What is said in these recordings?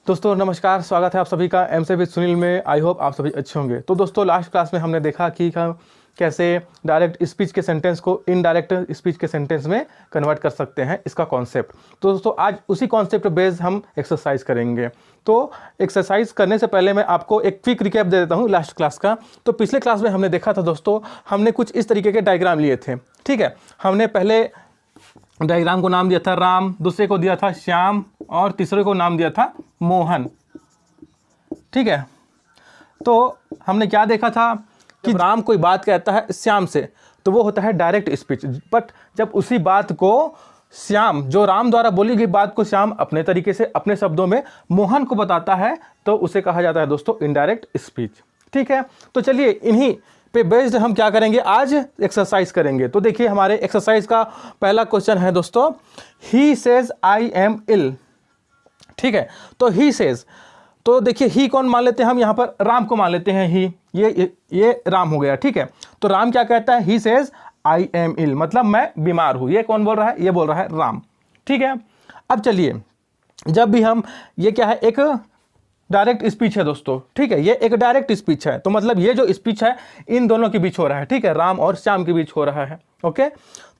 दोस्तों नमस्कार, स्वागत है आप सभी का एमसे विद सुनील में। आई होप आप सभी अच्छे होंगे। तो दोस्तों लास्ट क्लास में हमने देखा कि कैसे डायरेक्ट स्पीच के सेंटेंस को इनडायरेक्ट स्पीच के सेंटेंस में कन्वर्ट कर सकते हैं, इसका कॉन्सेप्ट। तो दोस्तों आज उसी कॉन्सेप्ट बेस्ड हम एक्सरसाइज करेंगे। तो एक्सरसाइज करने से पहले मैं आपको एक क्विक रिकैप दे देता हूँ लास्ट क्लास का। तो पिछले क्लास में हमने देखा था दोस्तों, हमने कुछ इस तरीके के डायग्राम लिए थे। ठीक है, हमने पहले डायग्राम को नाम दिया था राम, दूसरे को दिया था श्याम और तीसरे को नाम दिया था मोहन। ठीक है, तो हमने क्या देखा था कि राम कोई बात कहता है श्याम से तो वो होता है डायरेक्ट स्पीच। बट जब उसी बात को श्याम, जो राम द्वारा बोली गई बात को श्याम अपने तरीके से अपने शब्दों में मोहन को बताता है तो उसे कहा जाता है दोस्तों इनडायरेक्ट स्पीच। ठीक है, तो चलिए इन्हीं पे बेस्ड हम क्या करेंगे, आज एक्सरसाइज करेंगे। तो देखिए हमारे एक्सरसाइज का पहला क्वेश्चन है दोस्तों, ही सेज आई एम इल। ठीक है, तो ही सेज, तो देखिए ही कौन मान लेते हैं हम, यहाँ पर राम को मान लेते हैं। ही ये राम हो गया। ठीक है, तो राम क्या कहता है, ही सेज आई एम इल, मतलब मैं बीमार हूँ। ये कौन बोल रहा है, ये बोल रहा है राम। ठीक है, अब चलिए जब भी हम, ये क्या है, एक डायरेक्ट स्पीच है दोस्तों। ठीक है, ये एक डायरेक्ट स्पीच है, तो मतलब ये जो स्पीच है इन दोनों के बीच हो रहा है। ठीक है, राम और श्याम के बीच हो रहा है। ओके,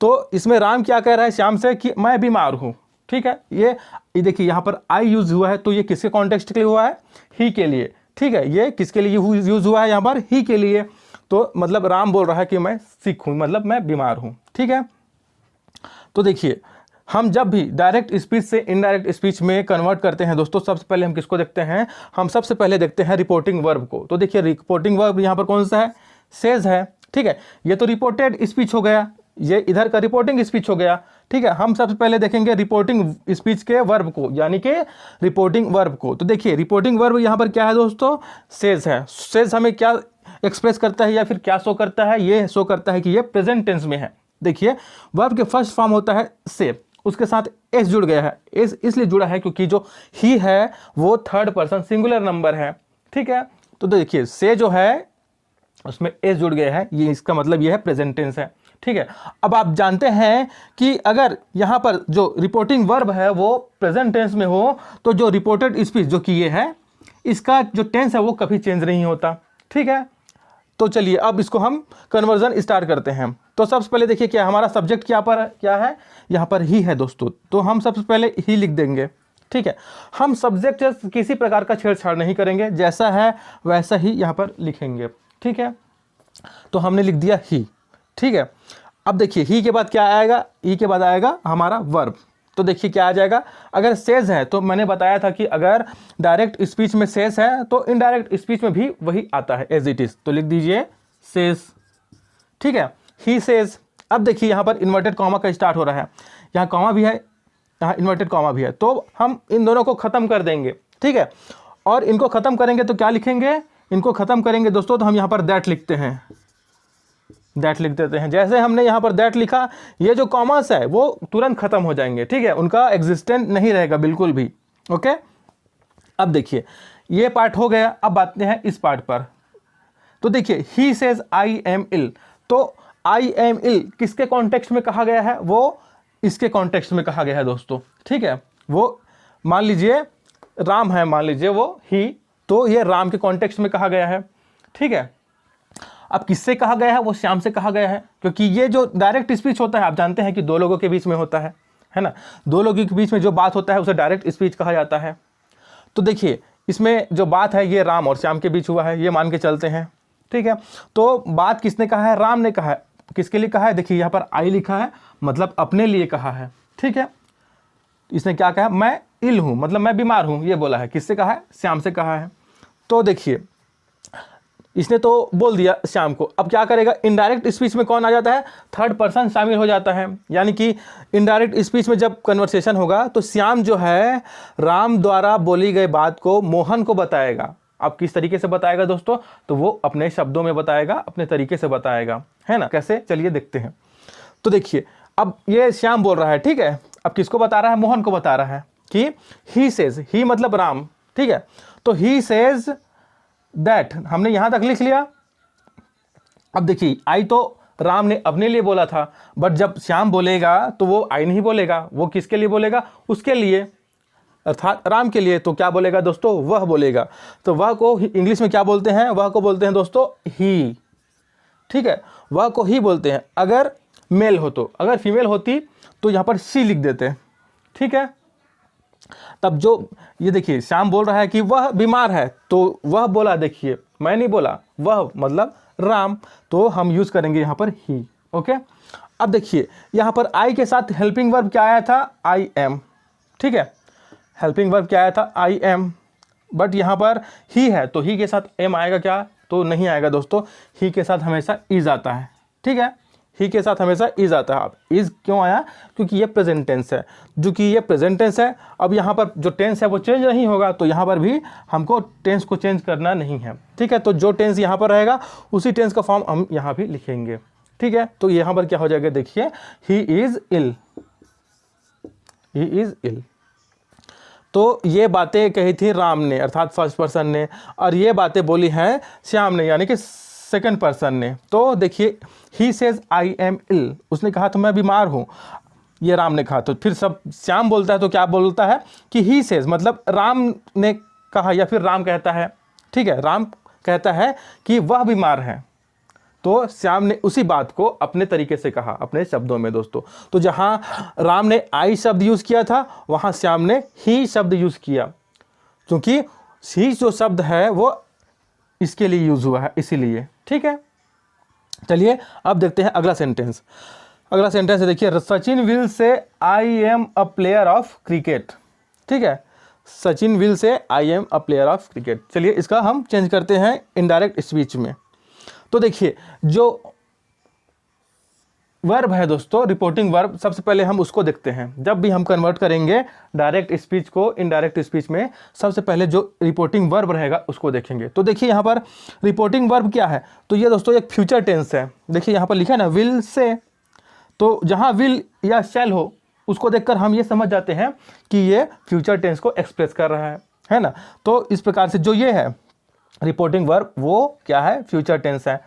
तो इसमें राम क्या कह रहा है श्याम से कि मैं बीमार हूँ। ठीक है, ये देखिए यहाँ पर आई यूज हुआ है, तो ये किसके कॉन्टेक्स्ट के लिए हुआ है, ही के लिए। ठीक है, ये किसके लिए यूज हुआ है यहाँ पर, ही के लिए। तो मतलब राम बोल रहा है कि मैं सिक हूँ, मतलब मैं बीमार हूँ। ठीक है, तो देखिए हम जब भी डायरेक्ट स्पीच से इनडायरेक्ट स्पीच में कन्वर्ट करते हैं दोस्तों, सबसे पहले हम किसको देखते हैं, हम सबसे पहले देखते हैं रिपोर्टिंग वर्ब को। तो देखिए रिपोर्टिंग वर्ब यहाँ पर कौन सा है, सेज है। ठीक है, ये तो रिपोर्टेड स्पीच हो गया, ये इधर का रिपोर्टिंग स्पीच हो गया। ठीक है, हम सबसे पहले देखेंगे रिपोर्टिंग स्पीच के वर्ब को, यानी कि रिपोर्टिंग वर्ब को। तो देखिए रिपोर्टिंग वर्ब यहाँ पर क्या है दोस्तों, सेज है। सेज हमें क्या एक्सप्रेस करता है या फिर क्या शो करता है, ये शो करता है कि ये प्रेजेंट टेंस में है। देखिए वर्ब के फर्स्ट फॉर्म होता है से, उसके साथ एस जुड़ गया है। एस इसलिए जुड़ा है क्योंकि जो ही है वो थर्ड पर्सन सिंगुलर नंबर है। ठीक है, तो देखिए से जो है उसमें एस जुड़ गया है, ये इसका मतलब ये है प्रेजेंट टेंस है। ठीक है, अब आप जानते हैं कि अगर यहाँ पर जो रिपोर्टिंग वर्ब है वो प्रेजेंट टेंस में हो तो जो रिपोर्टेड स्पीच जो कि ये है, इसका जो टेंस है वो कभी चेंज नहीं होता। ठीक है, तो चलिए अब इसको हम कन्वर्जन स्टार्ट करते हैं। तो सबसे पहले देखिए क्या हमारा सब्जेक्ट क्या है, यहाँ पर ही है दोस्तों, तो हम सबसे पहले ही लिख देंगे। ठीक है, हम सब्जेक्ट से किसी प्रकार का छेड़छाड़ नहीं करेंगे, जैसा है वैसा ही यहाँ पर लिखेंगे। ठीक है, तो हमने लिख दिया ही। ठीक है, अब देखिए ही के बाद क्या आएगा, ही के बाद आएगा हमारा वर्ब। तो देखिए क्या आ जाएगा, अगर सेज है तो मैंने बताया था कि अगर डायरेक्ट स्पीच में सेज है तो इनडायरेक्ट स्पीच में भी वही आता है एज इट इज, तो लिख दीजिए सेज। ठीक है, ही सेज। अब देखिए यहाँ पर इन्वर्टेड कॉमा का स्टार्ट हो रहा है, यहाँ कॉमा भी है, यहाँ इन्वर्टेड कॉमा भी है, तो हम इन दोनों को खत्म कर देंगे। ठीक है, और इनको खत्म करेंगे तो क्या लिखेंगे, इनको खत्म करेंगे दोस्तों तो हम यहाँ पर दैट लिखते हैं, दैट लिख देते हैं। जैसे हमने यहाँ पर दैट लिखा, ये जो कॉमास है वो तुरंत खत्म हो जाएंगे। ठीक है, उनका एग्जिस्टेंट नहीं रहेगा बिल्कुल भी। ओके, अब देखिए ये पार्ट हो गया, अब आते हैं इस पार्ट पर। तो देखिए ही सेज आई एम इल, तो आई एम इल किसके कॉन्टेक्स्ट में कहा गया है, वो इसके कॉन्टेक्स्ट में कहा गया है दोस्तों। ठीक है, वो मान लीजिए राम है, मान लीजिए वो ही, तो ये राम के कॉन्टेक्स्ट में कहा गया है। ठीक है, अब किससे कहा गया है, वो श्याम से कहा गया है, क्योंकि ये जो डायरेक्ट स्पीच होता है आप जानते हैं कि दो लोगों के बीच में होता है ना, दो लोगों के बीच में जो बात होता है उसे डायरेक्ट स्पीच कहा जाता है। तो देखिए इसमें जो बात है ये राम और श्याम के बीच हुआ है, ये मान के चलते हैं। ठीक है, तो बात किसने कहा है, राम ने कहा है। किसके लिए कहा है, देखिए यहाँ पर आई लिखा है, मतलब अपने लिए कहा है। ठीक है, इसने क्या कहा, मैं इल हूँ, मतलब मैं बीमार हूँ, ये बोला है। किससे कहा है, श्याम से कहा है। तो देखिए इसने तो बोल दिया श्याम को, अब क्या करेगा, इनडायरेक्ट स्पीच में कौन आ जाता है, थर्ड पर्सन शामिल हो जाता है। यानी कि इनडायरेक्ट स्पीच में जब कन्वर्सेशन होगा तो श्याम जो है राम द्वारा बोली गई बात को मोहन को बताएगा। अब किस तरीके से बताएगा दोस्तों, तो वो अपने शब्दों में बताएगा, अपने तरीके से बताएगा, है ना। कैसे, चलिए देखते हैं। तो देखिए अब ये श्याम बोल रहा है, ठीक है, अब किसको बता रहा है, मोहन को बता रहा है कि ही सेज, ही मतलब राम। ठीक है, तो ही सेज दैट हमने यहां तक लिख लिया। अब देखिए आई तो राम ने अपने लिए बोला था, बट जब श्याम बोलेगा तो वो आई नहीं बोलेगा, वो किसके लिए बोलेगा, उसके लिए। अर्थात राम के लिए, तो क्या बोलेगा दोस्तों, वह बोलेगा। तो वह को इंग्लिश में क्या बोलते हैं, वह को बोलते हैं दोस्तों ही, ठीक है, वह को ही बोलते हैं अगर मेल हो तो। अगर फीमेल होती तो यहाँ पर सी लिख देते, ठीक है। तब जो ये देखिए श्याम बोल रहा है कि वह बीमार है, तो वह बोला, देखिए मैं नहीं बोला, वह मतलब राम, तो हम यूज़ करेंगे यहाँ पर ही, ओके। अब देखिए यहाँ पर आई के साथ हेल्पिंग वर्ब क्या आया था, आई एम, ठीक है, हेल्पिंग वर्ब क्या आया था, आई एम, बट यहाँ पर ही है तो ही के साथ एम आएगा क्या, तो नहीं आएगा दोस्तों, ही के साथ हमेशा इज आता है, ठीक है, ही के साथ हमेशा इज आता है। अब इज क्यों आया, क्योंकि ये प्रेजेंट टेंस है, जो कि ये प्रेजेंट टेंस है। अब यहाँ पर जो टेंस है वो चेंज नहीं होगा, तो यहाँ पर भी हमको टेंस को चेंज करना नहीं है, ठीक है। तो जो टेंस यहाँ पर रहेगा उसी टेंस का फॉर्म हम यहाँ भी लिखेंगे, ठीक है। तो यहाँ पर क्या हो जाएगा, देखिए he is ill, he is इल। तो ये बातें कही थी राम ने अर्थात फर्स्ट पर्सन ने, और ये बातें बोली हैं श्याम ने यानी कि सेकंड पर्सन ने। तो देखिए ही सेज आई एम इल, उसने कहा तो मैं बीमार हूँ, ये राम ने कहा। तो फिर सब श्याम बोलता है तो क्या बोलता है कि ही सेज, मतलब राम ने कहा या फिर राम कहता है, ठीक है, राम कहता है कि वह बीमार है, तो श्याम ने उसी बात को अपने तरीके से कहा, अपने शब्दों में दोस्तों। तो जहाँ राम ने आई शब्द यूज़ किया था वहाँ श्याम ने ही शब्द यूज़ किया, क्योंकि ही जो शब्द है वो इसके लिए यूज़ हुआ है, इसीलिए, ठीक है। चलिए अब देखते हैं अगला सेंटेंस। अगला सेंटेंस है, देखिए Sachin will say I am a player of cricket, ठीक है, Sachin will say I am a player of cricket. चलिए इसका हम चेंज करते हैं इनडायरेक्ट स्पीच में। तो देखिए जो वर्ब है दोस्तों, रिपोर्टिंग वर्ब, सबसे पहले हम उसको देखते हैं। जब भी हम कन्वर्ट करेंगे डायरेक्ट स्पीच को इनडायरेक्ट स्पीच में, सबसे पहले जो रिपोर्टिंग वर्ब रहेगा उसको देखेंगे। तो देखिए यहाँ पर रिपोर्टिंग वर्ब क्या है, तो ये दोस्तों एक फ्यूचर टेंस है। देखिए यहाँ पर लिखा है ना विल से, तो जहाँ विल या शैल हो उसको देखकर हम ये समझ जाते हैं कि ये फ्यूचर टेंस को एक्सप्रेस कर रहा है ना। तो इस प्रकार से जो ये है रिपोर्टिंग वर्ब वो क्या है, फ्यूचर टेंस है।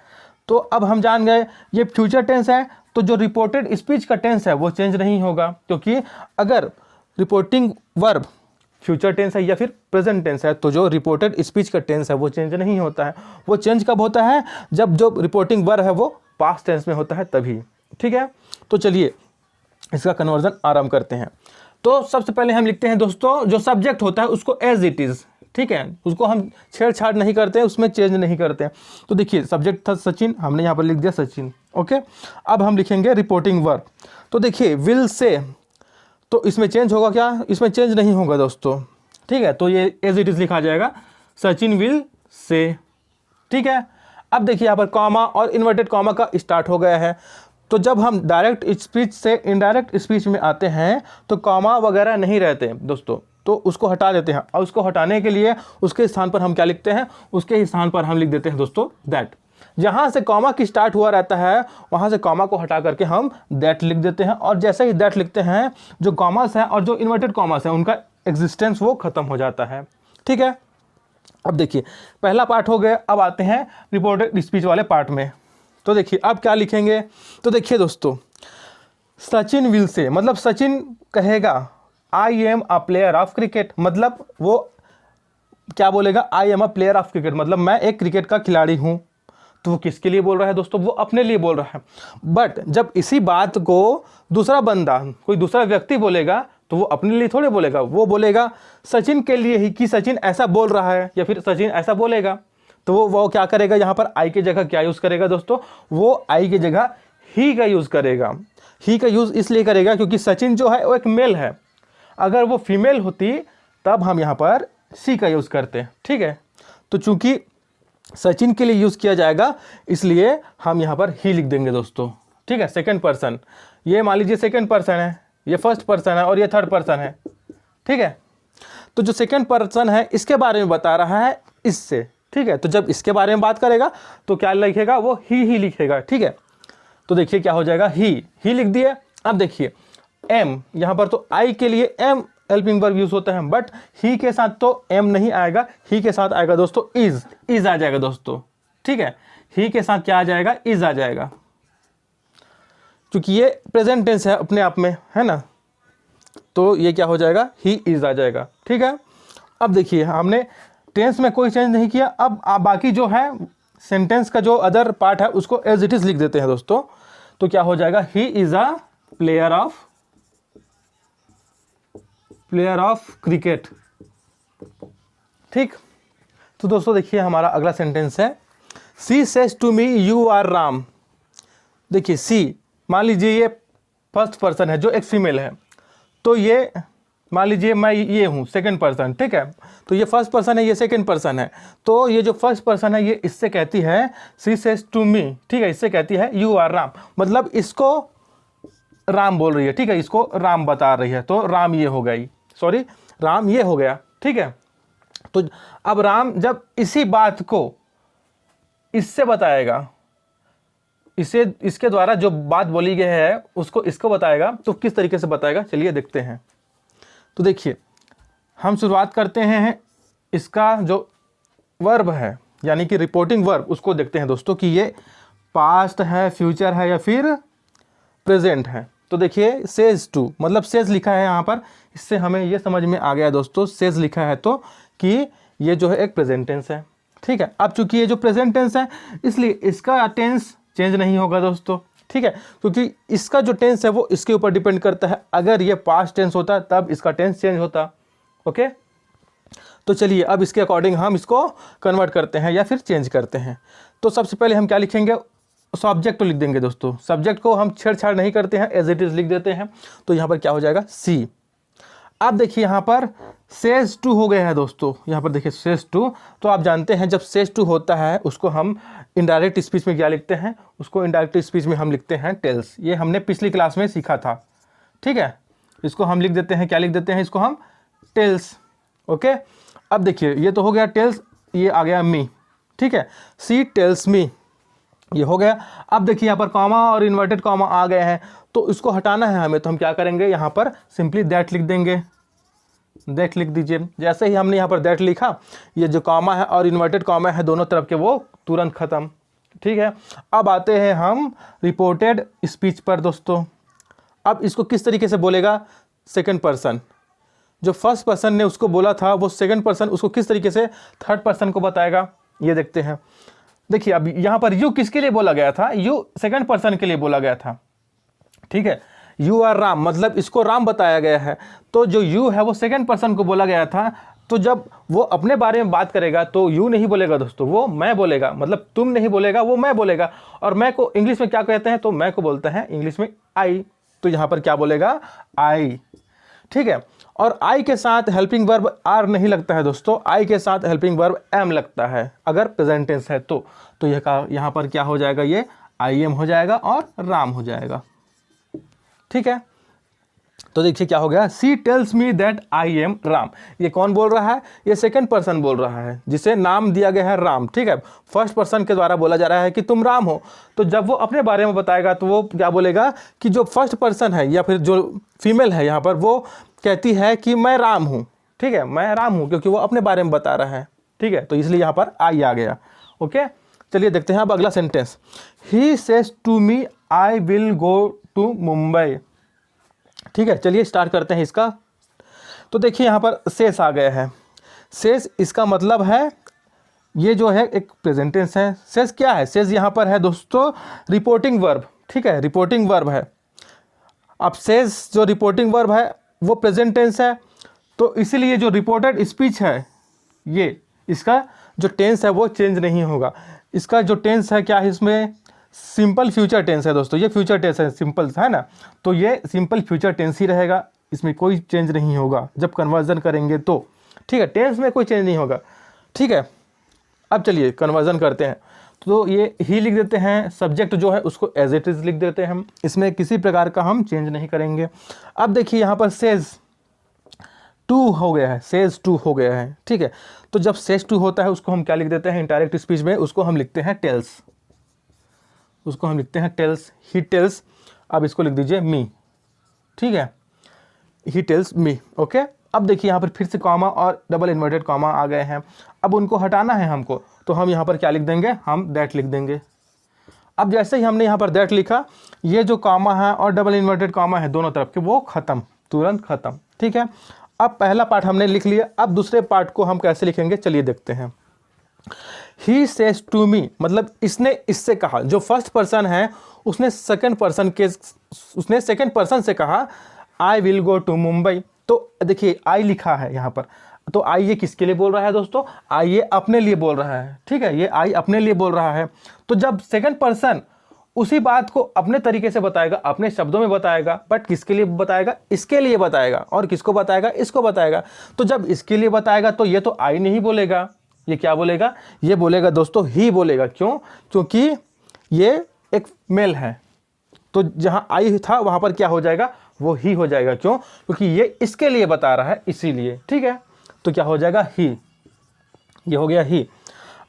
तो अब हम जान गए ये फ्यूचर टेंस है, तो जो रिपोर्टेड स्पीच का टेंस है वो चेंज नहीं होगा, क्योंकि अगर रिपोर्टिंग वर्ब फ्यूचर टेंस है या फिर प्रेजेंट टेंस है तो जो रिपोर्टेड स्पीच का टेंस है वो चेंज नहीं होता है। वो चेंज कब होता है, जब जो रिपोर्टिंग वर्ब है वो पास्ट टेंस में होता है तभी, ठीक है। तो चलिए इसका कन्वर्जन आरंभ करते हैं। तो सबसे पहले हम लिखते हैं दोस्तों जो सब्जेक्ट होता है उसको एज इट इज़, ठीक है, उसको हम छेड़छाड़ नहीं करते हैं, उसमें चेंज नहीं करते हैं। तो देखिए सब्जेक्ट था सचिन, हमने यहाँ पर लिख दिया सचिन, ओके। अब हम लिखेंगे रिपोर्टिंग वर्ब। तो देखिए विल से, तो इसमें चेंज होगा क्या, इसमें चेंज नहीं होगा दोस्तों, ठीक है। तो ये एज इट इज़ लिखा जाएगा, सचिन विल से, ठीक है। अब देखिए यहाँ पर कॉमा और इन्वर्टेड कॉमा का स्टार्ट हो गया है। तो जब हम डायरेक्ट स्पीच से इनडायरेक्ट स्पीच में आते हैं तो कॉमा वगैरह नहीं रहते दोस्तों, तो उसको हटा देते हैं। और उसको हटाने के लिए उसके स्थान पर हम क्या लिखते हैं, उसके स्थान पर हम लिख देते हैं दोस्तों दैट। जहाँ से कॉमा की स्टार्ट हुआ रहता है वहाँ से कॉमा को हटा करके हम दैट लिख देते हैं, और जैसे ही दैट लिखते हैं जो कॉमास हैं और जो इन्वर्टेड कॉमास हैं उनका एग्जिस्टेंस वो ख़त्म हो जाता है, ठीक है। अब देखिए पहला पार्ट हो गया, अब आते हैं रिपोर्टेड स्पीच वाले पार्ट में। तो देखिए अब क्या लिखेंगे, तो देखिए दोस्तों सचिन विल से, मतलब सचिन कहेगा I am a player of cricket, मतलब वो क्या बोलेगा, I am a player of cricket, मतलब मैं एक क्रिकेट का खिलाड़ी हूँ। तो वो किसके लिए बोल रहा है दोस्तों, वो अपने लिए बोल रहा है। बट जब इसी बात को दूसरा बंदा, कोई दूसरा व्यक्ति बोलेगा तो वो अपने लिए थोड़े बोलेगा, वो बोलेगा सचिन के लिए ही कि सचिन ऐसा बोल रहा है या फिर सचिन ऐसा बोलेगा। तो वो क्या करेगा, यहाँ पर आई की जगह क्या यूज़ करेगा दोस्तों, वो आई की जगह ही का यूज़ करेगा। ही का यूज़ इसलिए करेगा क्योंकि सचिन जो है वो एक मेल है, अगर वो फीमेल होती तब हम यहाँ पर सी का यूज़ करते हैं, ठीक है। तो चूंकि सचिन के लिए यूज़ किया जाएगा इसलिए हम यहाँ पर ही लिख देंगे दोस्तों, ठीक है। सेकंड पर्सन, ये मान लीजिए सेकंड पर्सन है, ये फर्स्ट पर्सन है और ये थर्ड पर्सन है, ठीक है। तो जो सेकंड पर्सन है इसके बारे में बता रहा है इससे, ठीक है। तो जब इसके बारे में बात करेगा तो क्या लिखेगा, वो ही लिखेगा, ठीक है। तो देखिए क्या हो जाएगा, ही लिख दिए। अब देखिए एम, यहाँ पर तो आई के लिए एम हेल्पिंग वर्ब यूज होता है, बट ही के साथ तो एम नहीं आएगा, ही के साथ आएगा दोस्तों इज आ जाएगा दोस्तों, ठीक है। ही के साथ क्या आ जाएगा, इज आ जाएगा, क्योंकि ये प्रेजेंट टेंस है अपने आप में, है ना। तो ये क्या हो जाएगा, ही इज़ आ जाएगा। ठीक है, अब देखिए हमने टेंस में कोई चेंज नहीं किया। अब बाकी जो है सेंटेंस का जो अदर पार्ट है उसको एज इट इज़ लिख देते हैं दोस्तों। तो क्या हो जाएगा, he is a player of cricket. ठीक, तो दोस्तों देखिए हमारा अगला सेंटेंस है, she says to me you are Ram. देखिए सी, मान लीजिए ये फर्स्ट पर्सन है जो एक फीमेल है, तो ये मान लीजिए मैं ये हूँ सेकंड पर्सन। ठीक है, तो ये फर्स्ट पर्सन है, ये सेकंड पर्सन है। तो ये जो फर्स्ट पर्सन है ये इससे कहती है सी सेज टू मी। ठीक है, इससे कहती है यू आर राम, मतलब इसको राम बोल रही है। ठीक है, इसको राम बता रही है, तो राम ये हो गई, सॉरी राम ये हो गया। ठीक है, तो अब राम जब इसी बात को इससे बताएगा, इसके द्वारा जो बात बोली गई है उसको इसको बताएगा, तो किस तरीके से बताएगा चलिए देखते हैं। तो देखिए हम शुरुआत करते हैं इसका जो वर्ब है यानी कि रिपोर्टिंग वर्ब, उसको देखते हैं दोस्तों कि ये पास्ट है, फ्यूचर है या फिर प्रेजेंट है। तो देखिए सेज टू, मतलब सेज लिखा है यहाँ पर, इससे हमें ये समझ में आ गया दोस्तों सेज लिखा है तो कि ये जो है एक प्रेजेंट टेंस है। ठीक है, अब चूंकि ये जो प्रेजेंट टेंस है इसलिए इसका टेंस चेंज नहीं होगा दोस्तों। ठीक है, क्योंकि इसका जो टेंस है वो इसके ऊपर डिपेंड करता है। अगर ये पास्ट टेंस होता तब इसका टेंस चेंज होता। ओके, तो चलिए अब इसके अकॉर्डिंग हम इसको कन्वर्ट करते हैं या फिर चेंज करते हैं। तो सबसे पहले हम क्या लिखेंगे, सब्जेक्ट को लिख देंगे दोस्तों। सब्जेक्ट को हम छेड़छाड़ नहीं करते हैं, एज इट इज़ लिख देते हैं। तो यहाँ पर क्या हो जाएगा, सी। अब देखिए यहाँ पर सेज टू हो गया है दोस्तों, यहाँ पर देखिए सेज टू। तो आप जानते हैं जब सेज टू होता है उसको हम इनडायरेक्ट स्पीच में क्या लिखते हैं, उसको इनडायरेक्ट स्पीच में हम लिखते हैं टेल्स। ये हमने पिछली क्लास में सीखा था। ठीक है, इसको हम लिख देते हैं, क्या लिख देते हैं, इसको हम टेल्स। ओके, अब देखिए ये तो हो गया टेल्स, ये आ गया मी। ठीक है, सी टेल्स मी, ये हो गया। अब देखिए यहाँ पर कॉमा और इन्वर्टेड कॉमा आ गए हैं, तो इसको हटाना है हमें, तो हम क्या करेंगे, यहाँ पर सिंपली दैट लिख देंगे। दैट लिख दीजिए। जैसे ही हमने यहाँ पर दैट लिखा, ये जो कॉमा है और इन्वर्टेड कॉमा है दोनों तरफ के वो तुरंत ख़त्म। ठीक है, अब आते हैं हम रिपोर्टेड स्पीच पर दोस्तों। अब इसको किस तरीके से बोलेगा सेकंड पर्सन, जो फर्स्ट पर्सन ने उसको बोला था वो सेकंड पर्सन उसको किस तरीके से थर्ड पर्सन को बताएगा, ये देखते हैं। देखिए अब यहाँ पर यू किसके लिए बोला गया था, यू सेकंड पर्सन के लिए बोला गया था। ठीक है, यू आर राम, मतलब इसको राम बताया गया है। तो जो यू है वो सेकंड पर्सन को बोला गया था, तो जब वो अपने बारे में बात करेगा तो यू नहीं बोलेगा दोस्तों, वो मैं बोलेगा, मतलब तुम नहीं बोलेगा, वो मैं बोलेगा। और मैं को इंग्लिश में क्या कहते हैं, तो मैं को बोलते हैं इंग्लिश में आई, तो यहाँ पर क्या बोलेगा, आई। ठीक है, और आई के साथ हेल्पिंग वर्ब आर नहीं लगता है दोस्तों, आई के साथ हेल्पिंग वर्ब एम लगता है अगर प्रेजेंट टेंस है तो यहाँ पर क्या हो जाएगा, ये आई एम हो जाएगा और राम हो जाएगा। ठीक है, तो देखिए क्या हो गया, she tells me that I am Ram. ये कौन बोल रहा है, ये सेकंड पर्सन बोल रहा है जिसे नाम दिया गया है राम। ठीक है, फर्स्ट पर्सन के द्वारा बोला जा रहा है कि तुम राम हो। तो जब वो अपने बारे में बताएगा तो वो क्या बोलेगा कि जो फर्स्ट पर्सन है या फिर जो फीमेल है यहाँ पर वो कहती है कि मैं राम हूँ। ठीक है, मैं राम हूँ, क्योंकि वो अपने बारे में बता रहा है। ठीक है, तो इसलिए यहाँ पर आई आ गया। ओके, चलिए देखते हैं अब अगला sentence, he says to me I will go to Mumbai. ठीक है, चलिए स्टार्ट करते हैं इसका। तो देखिए यहाँ पर सेज आ गया है। सेज इसका मतलब है, ये जो है एक प्रेजेंट टेंस है। सेज क्या है, सेज यहाँ पर है दोस्तों रिपोर्टिंग वर्ब। ठीक है, रिपोर्टिंग वर्ब है। अब सेज जो रिपोर्टिंग वर्ब है वो प्रेजेंट टेंस है, तो इसीलिए जो रिपोर्टेड स्पीच है ये इसका जो टेंस है वो चेंज नहीं होगा। इसका जो टेंस है क्या है, इसमें सिंपल फ्यूचर टेंस है दोस्तों, ये फ्यूचर टेंस है, सिंपल है ना, तो ये सिंपल फ्यूचर टेंस ही रहेगा, इसमें कोई चेंज नहीं होगा जब कन्वर्जन करेंगे तो। ठीक है, टेंस में कोई चेंज नहीं होगा। ठीक है, अब चलिए कन्वर्जन करते हैं। तो ये ही लिख देते हैं, सब्जेक्ट जो है उसको एज इट इज़ लिख देते हैं हम, इसमें किसी प्रकार का हम चेंज नहीं करेंगे। अब देखिए यहाँ पर सेज टू हो गया है, सेज टू हो गया है। ठीक है, तो जब सेज टू होता है उसको हम क्या लिख देते हैं इनडायरेक्ट स्पीच में, उसको हम लिखते हैं टेल्स, उसको हम लिखते हैं टेल्स, ही टेल्स। अब इसको लिख दीजिए मी। ठीक है, ही टेल्स मी। ओके, अब देखिए यहाँ पर फिर से कॉमा और डबल इन्वर्टेड कॉमा आ गए हैं, अब उनको हटाना है हमको, तो हम यहाँ पर क्या लिख देंगे, हम दैट लिख देंगे। अब जैसे ही हमने यहाँ पर दैट लिखा, ये जो कॉमा है और डबल इन्वर्टेड कॉमा है दोनों तरफ के वो ख़त्म, तुरंत ख़त्म। ठीक है, अब पहला पार्ट हमने लिख लिया, अब दूसरे पार्ट को हम कैसे लिखेंगे चलिए देखते हैं। ही सेज टू मी, मतलब इसने इससे कहा, जो फर्स्ट पर्सन है उसने सेकंड पर्सन से कहा I will go to Mumbai. तो देखिए आई लिखा है यहाँ पर, तो आई ये किसके लिए बोल रहा है दोस्तों, आई ये अपने लिए बोल रहा है, ठीक है, ये आई अपने लिए बोल रहा है। तो जब सेकंड पर्सन उसी बात को अपने तरीके से बताएगा, अपने शब्दों में बताएगा, बट किसके लिए बताएगा, इसके लिए बताएगा, और किसको बताएगा, इसको बताएगा। तो जब इसके लिए बताएगा तो ये तो आई नहीं बोलेगा, ये क्या बोलेगा, ये बोलेगा दोस्तों ही बोलेगा। क्यों, क्योंकि ये एक मेल है, तो जहां आई था वहां पर क्या हो जाएगा, वो ही हो जाएगा। क्यों, क्योंकि ये इसके लिए बता रहा है इसीलिए, ठीक है, तो क्या हो जाएगा ही, ये हो गया ही।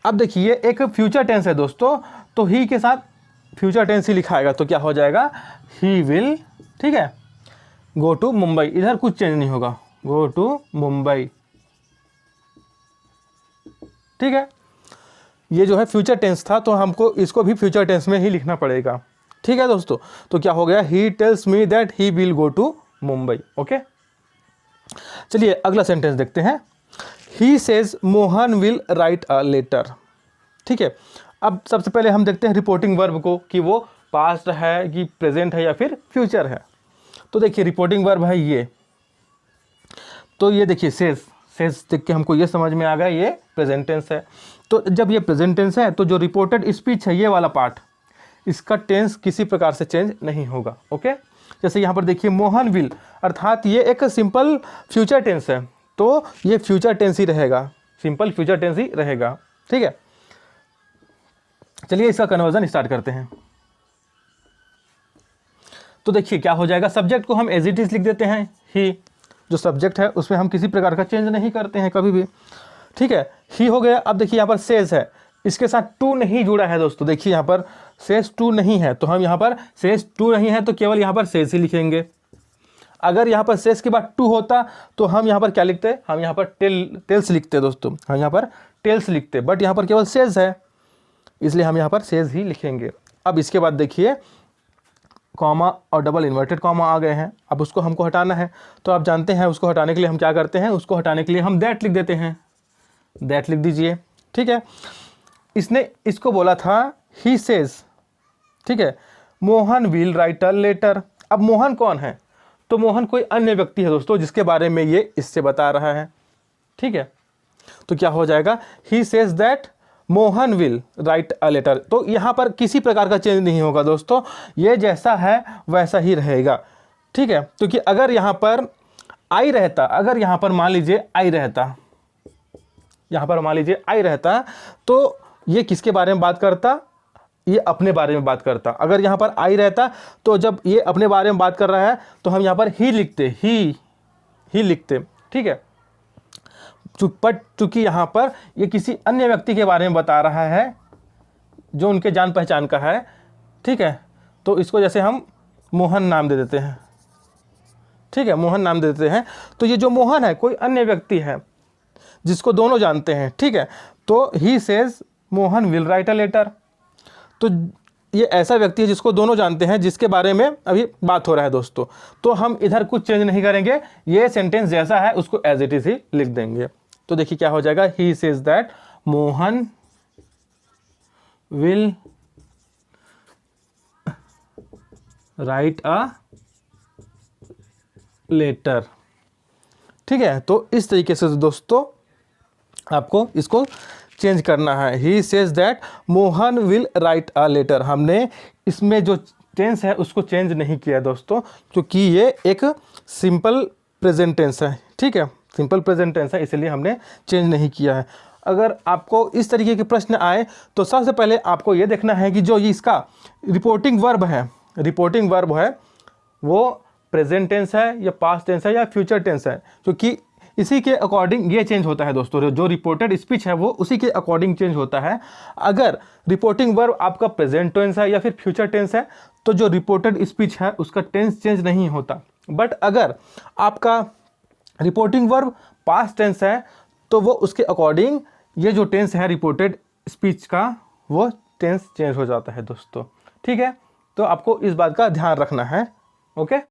अब देखिए एक फ्यूचर टेंस है दोस्तों, तो ही के साथ फ्यूचर टेंस ही लिखाएगा, तो क्या हो जाएगा ही विल, ठीक है, गो टू मुंबई, इधर कुछ चेंज नहीं होगा, गो टू मुंबई, ठीक है। ये जो है फ्यूचर टेंस था, तो हमको इसको भी फ्यूचर टेंस में ही लिखना पड़ेगा, ठीक है दोस्तों। तो क्या हो गया, he tells me that he will go to Mumbai. Okay, चलिए अगला सेंटेंस देखते हैं। He says Mohan will write a letter, ठीक है। अब सबसे पहले हम देखते हैं रिपोर्टिंग वर्ब को, कि वो पास्ट है कि प्रेजेंट है या फिर फ्यूचर है। तो देखिए रिपोर्टिंग वर्ब है ये, तो ये देखिए सेज देख के हमको ये समझ में आ गया ये प्रेजेंट टेंस है। तो जब ये प्रेजेंट टेंस है तो जो रिपोर्टेड स्पीच है ये वाला पार्ट, इसका टेंस किसी प्रकार से चेंज नहीं होगा। ओके, जैसे यहाँ पर देखिए मोहन विल, अर्थात ये एक सिंपल फ्यूचर टेंस है, तो ये फ्यूचर टेंस ही रहेगा, सिंपल फ्यूचर टेंस ही रहेगा, ठीक है। चलिए इसका कन्वर्जन स्टार्ट करते हैं। तो देखिए क्या हो जाएगा, सब्जेक्ट को हम एज इट इज लिख देते हैं, ही जो सब्जेक्ट है उसमें हम किसी प्रकार का चेंज नहीं करते हैं कभी भी, ठीक है, ही हो गया। अब देखिए यहाँ पर सेज है, इसके साथ टू नहीं जुड़ा है दोस्तों, देखिए यहाँ पर सेज टू नहीं है, तो हम यहाँ पर सेज टू नहीं है तो केवल यहाँ पर सेज ही लिखेंगे। अगर यहाँ पर सेज के बाद टू होता तो हम यहाँ पर क्या लिखते, हम यहाँ पर टेल्स लिखते दोस्तों, हम यहाँ पर टेल्स लिखते, बट यहाँ पर केवल सेज है, इसलिए हम यहाँ पर सेज ही लिखेंगे। अब इसके बाद देखिए कॉमा और डबल इन्वर्टेड कॉमा आ गए हैं, अब उसको हमको हटाना है, तो आप जानते हैं उसको हटाने के लिए हम क्या करते हैं, उसको हटाने के लिए हम दैट लिख देते हैं, दैट लिख दीजिए, ठीक है। इसने इसको बोला था ही सेज, ठीक है, Mohan will write a letter. अब मोहन कौन है, तो मोहन कोई अन्य व्यक्ति है दोस्तों जिसके बारे में ये इससे बता रहा है, ठीक है। तो क्या हो जाएगा, he says that Mohan will write a letter. तो यहाँ पर किसी प्रकार का चेंज नहीं होगा दोस्तों, ये जैसा है वैसा ही रहेगा, ठीक है। क्योंकि अगर यहाँ पर आई रहता, अगर यहाँ पर मान लीजिए आई रहता, यहाँ पर मान लीजिए आई रहता, तो ये किसके बारे में बात करता, ये अपने बारे में बात करता। अगर यहाँ पर आई रहता तो जब ये अपने बारे में बात कर रहा है तो हम यहाँ पर ही लिखते, ही लिखते, ठीक है। बट चूंकि यहाँ पर ये किसी अन्य व्यक्ति के बारे में बता रहा है जो उनके जान पहचान का है, ठीक है, तो इसको जैसे हम मोहन नाम दे देते हैं, ठीक है, मोहन नाम दे देते हैं। तो ये जो मोहन है कोई अन्य व्यक्ति है जिसको दोनों जानते हैं, ठीक है। तो he says Mohan will write a letter, तो ये ऐसा व्यक्ति है जिसको दोनों जानते हैं, जिसके बारे में अभी बात हो रहा है दोस्तों। तो हम इधर कुछ चेंज नहीं करेंगे, ये सेंटेंस जैसा है उसको एज इट इज ही लिख देंगे। तो देखिए क्या हो जाएगा, he says that Mohan will write a letter, ठीक है। तो इस तरीके से दोस्तों आपको इसको चेंज करना है, he says that Mohan will write a letter. हमने इसमें जो टेंस है उसको चेंज नहीं किया दोस्तों, क्योंकि ये एक सिंपल प्रेजेंट टेंस है, ठीक है, सिंपल प्रेजेंट टेंस है, इसलिए हमने चेंज नहीं किया है। अगर आपको इस तरीके के प्रश्न आए तो सबसे पहले आपको ये देखना है कि जो इसका रिपोर्टिंग वर्ब है वो प्रेजेंट टेंस है या पास्ट टेंस है या फ्यूचर टेंस है, क्योंकि इसी के अकॉर्डिंग ये चेंज होता है दोस्तों, जो रिपोर्टेड स्पीच है वो उसी के अकॉर्डिंग चेंज होता है। अगर रिपोर्टिंग वर्ब आपका प्रेजेंट टेंस है या फिर फ्यूचर टेंस है तो जो रिपोर्टेड स्पीच है उसका टेंस चेंज नहीं होता। बट अगर आपका रिपोर्टिंग वर्ब पास्ट टेंस है तो वो उसके अकॉर्डिंग ये जो टेंस है रिपोर्टेड स्पीच का वो टेंस चेंज हो जाता है दोस्तों, ठीक है। तो आपको इस बात का ध्यान रखना है, ओके।